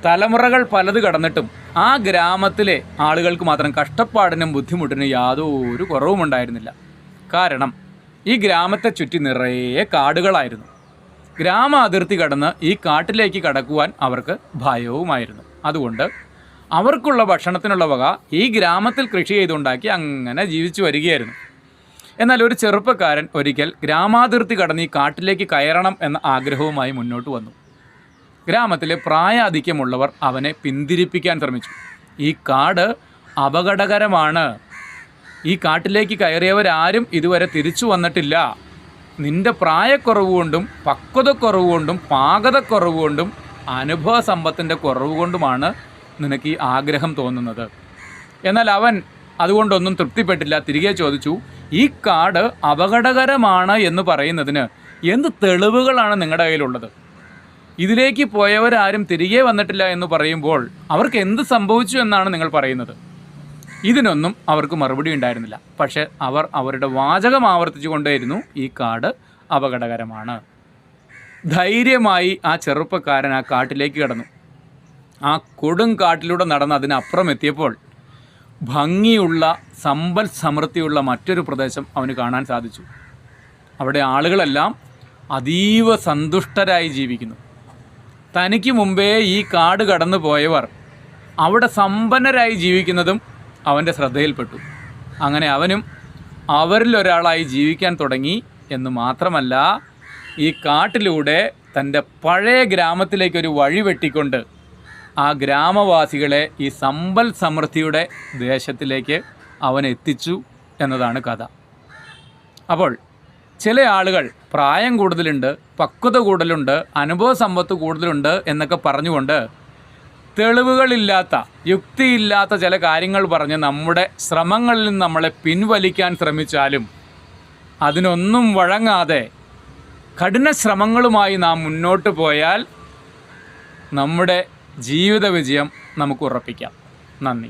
തലമുറകൾ പലത് കടന്നിട്ടും ആ ഗ്രാമത്തിലെ ആളുകൾക്ക് മാത്രം കഷ്ടപ്പാടിനും ബുദ്ധിമുട്ടിനും യാതൊരു കുറവും ഉണ്ടായിരുന്നില്ല. കാരണം ഈ ഗ്രാമത്തെ ചുറ്റി നിറയെ കാടുകളായിരുന്നു. ഗ്രാമ അതിർത്തി കടന്ന് ഈ കാട്ടിലേക്ക് കടക്കുവാൻ അവർക്ക് ഭയവുമായിരുന്നു. അതുകൊണ്ട് അവർക്കുള്ള ഭക്ഷണത്തിനുള്ള വക ഈ ഗ്രാമത്തിൽ കൃഷി ചെയ്തുണ്ടാക്കി അങ്ങനെ ജീവിച്ചു വരികയായിരുന്നു. എന്നാൽ ഒരു ചെറുപ്പക്കാരൻ ഒരിക്കൽ ഗ്രാമാതിർത്തി കടന്ന് ഈ കാട്ടിലേക്ക് കയറണം എന്ന ആഗ്രഹവുമായി മുന്നോട്ട് വന്നു. ഗ്രാമത്തിലെ പ്രായാധിക്യമുള്ളവർ അവനെ പിന്തിരിപ്പിക്കാൻ ശ്രമിച്ചു. ഈ കാട് അപകടകരമാണ്, ഈ കാട്ടിലേക്ക് കയറിയവരാരും ഇതുവരെ തിരിച്ചു വന്നിട്ടില്ല, നിൻ്റെ പ്രായക്കുറവ് കൊണ്ടും പക്വതക്കുറവ് കൊണ്ടും പാകതക്കുറവ് കൊണ്ടും അനുഭവ സമ്പത്തിൻ്റെ കുറവ് കൊണ്ടുമാണ് നിനക്ക് ഈ ആഗ്രഹം തോന്നുന്നത്. എന്നാൽ അവൻ അതുകൊണ്ടൊന്നും തൃപ്തിപ്പെട്ടില്ല. തിരികെ ചോദിച്ചു, ഈ കാട് അപകടകരമാണ് എന്ന് പറയുന്നതിന് എന്ത് തെളിവുകളാണ് നിങ്ങളുടെ കയ്യിലുള്ളത്? ഇതിലേക്ക് പോയവരാരും തിരികെ വന്നിട്ടില്ല എന്ന് പറയുമ്പോൾ അവർക്ക് എന്ത് സംഭവിച്ചു എന്നാണ് നിങ്ങൾ പറയുന്നത്? ഇതിനൊന്നും അവർക്ക് മറുപടി ഉണ്ടായിരുന്നില്ല. പക്ഷേ അവർ അവരുടെ വാചകം ആവർത്തിച്ചു കൊണ്ടേയിരുന്നു, ഈ കാട് അപകടകരമാണ്. ധൈര്യമായി ആ ചെറുപ്പക്കാരൻ ആ കാട്ടിലേക്ക് കടന്നു. ആ കൊടും കാട്ടിലൂടെ നടന്ന് അതിനപ്പുറം എത്തിയപ്പോൾ ഭംഗിയുള്ള സമ്പൽ സമൃദ്ധിയുള്ള മറ്റൊരു പ്രദേശം അവന് കാണാൻ സാധിച്ചു. അവിടെ ആളുകളെല്ലാം അതീവ സന്തുഷ്ടരായി ജീവിക്കുന്നു. തനിക്ക് മുമ്പേ ഈ കാട് കടന്നു പോയവർ അവിടെ സമ്പന്നരായി ജീവിക്കുന്നതും അവൻ്റെ ശ്രദ്ധയിൽപ്പെട്ടു. അങ്ങനെ അവനും അവരിലൊരാളായി ജീവിക്കാൻ തുടങ്ങി എന്ന് മാത്രമല്ല, ഈ കാട്ടിലൂടെ തൻ്റെ പഴയ ഗ്രാമത്തിലേക്കൊരു വഴി വെട്ടിക്കൊണ്ട് ആ ഗ്രാമവാസികളെ ഈ സമ്പൽ സമൃദ്ധിയുടെ ദേശത്തിലേക്ക് അവൻ എത്തിച്ചു എന്നതാണ് കഥ. അപ്പോൾ ചില ആളുകൾ പ്രായം കൂടുതലുണ്ട്, പക്വത കൂടുതലുണ്ട്, അനുഭവ സമ്പത്ത് കൂടുതലുണ്ട് എന്നൊക്കെ പറഞ്ഞുകൊണ്ട് തെളിവുകളില്ലാത്ത, യുക്തിയില്ലാത്ത ചില കാര്യങ്ങൾ പറഞ്ഞ് നമ്മുടെ ശ്രമങ്ങളിൽ നിന്ന് നമ്മളെ പിൻവലിക്കാൻ ശ്രമിച്ചാലും അതിനൊന്നും വഴങ്ങാതെ കഠിന ശ്രമങ്ങളുമായി നാം മുന്നോട്ട് പോയാൽ നമ്മുടെ ജീവിത വിജയം നമുക്ക് ഉറപ്പിക്കാം. നന്ദി.